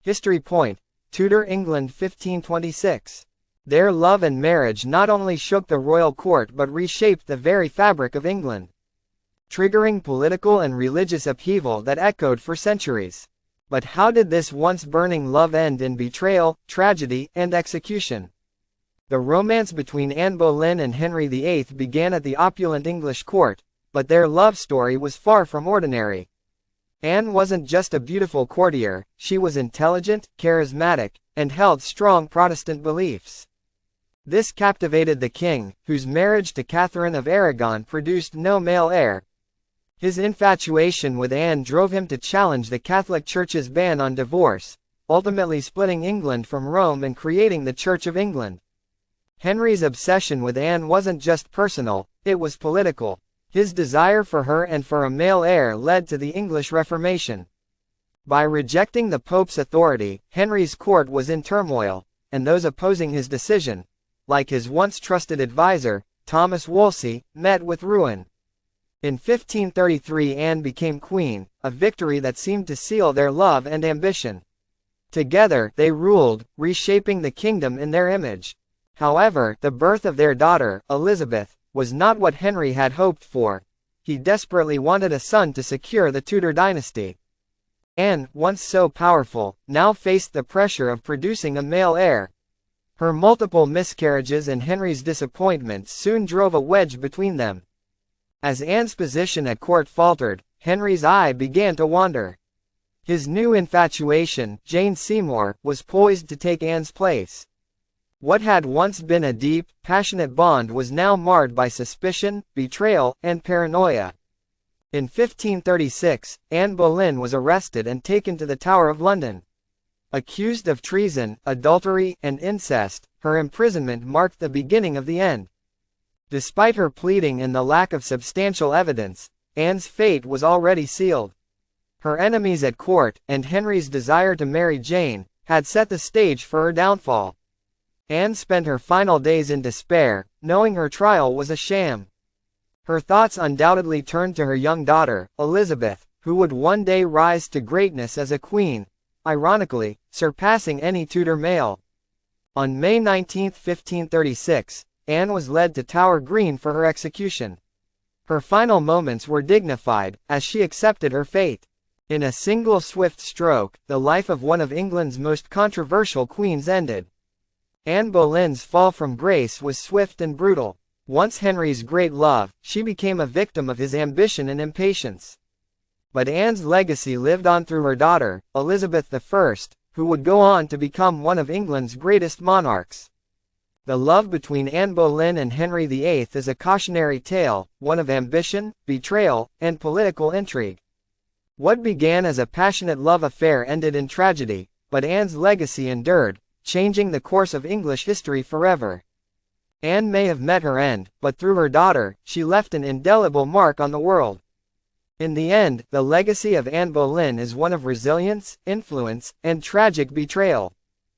History point: Tudor England 1526. Their love and marriage not only shook the royal court but reshaped the very fabric of England, triggering political and religious upheaval that echoed for centuries. But how did this once burning love end in betrayal, tragedy, and execution? The romance between Anne Boleyn and Henry VIII began at the opulent English court, but their love story was far from ordinary. Anne wasn't just a beautiful courtier, she was intelligent, charismatic, and held strong Protestant beliefs. This captivated the king, whose marriage to Catherine of Aragon produced no male heir. His infatuation with Anne drove him to challenge the Catholic Church's ban on divorce, ultimately splitting England from Rome and creating the Church of England. Henry's obsession with Anne wasn't just personal, it was political. His desire for her and for a male heir led to the English Reformation. By rejecting the Pope's authority, Henry's court was in turmoil, and those opposing his decision, like his once trusted advisor, Thomas Wolsey, met with ruin. In 1533 Anne became queen, a victory that seemed to seal their love and ambition. Together, they ruled, reshaping the kingdom in their image. However, the birth of their daughter, Elizabeth, was not what Henry had hoped for. He desperately wanted a son to secure the Tudor dynasty. Anne, once so powerful, now faced the pressure of producing a male heir. Her multiple miscarriages and Henry's disappointment soon drove a wedge between them. As Anne's position at court faltered, Henry's eye began to wander. His new infatuation, Jane Seymour, was poised to take Anne's place. What had once been a deep, passionate bond was now marred by suspicion, betrayal, and paranoia. In 1536, Anne Boleyn was arrested and taken to the Tower of London. Accused of treason, adultery, and incest, her imprisonment marked the beginning of the end. Despite her pleading and the lack of substantial evidence, Anne's fate was already sealed. Her enemies at court, and Henry's desire to marry Jane, had set the stage for her downfall. Anne spent her final days in despair, knowing her trial was a sham. Her thoughts undoubtedly turned to her young daughter, Elizabeth, who would one day rise to greatness as a queen, ironically, surpassing any Tudor male. On May 19, 1536, Anne was led to Tower Green for her execution. Her final moments were dignified, as she accepted her fate. In a single swift stroke, the life of one of England's most controversial queens ended. Anne Boleyn's fall from grace was swift and brutal. Once Henry's great love, she became a victim of his ambition and impatience. But Anne's legacy lived on through her daughter, Elizabeth I, who would go on to become one of England's greatest monarchs. The love between Anne Boleyn and Henry VIII is a cautionary tale, one of ambition, betrayal, and political intrigue. What began as a passionate love affair ended in tragedy, but Anne's legacy endured, changing the course of English history forever. Anne may have met her end, but through her daughter, she left an indelible mark on the world. In the end, the legacy of Anne Boleyn is one of resilience, influence, and tragic betrayal.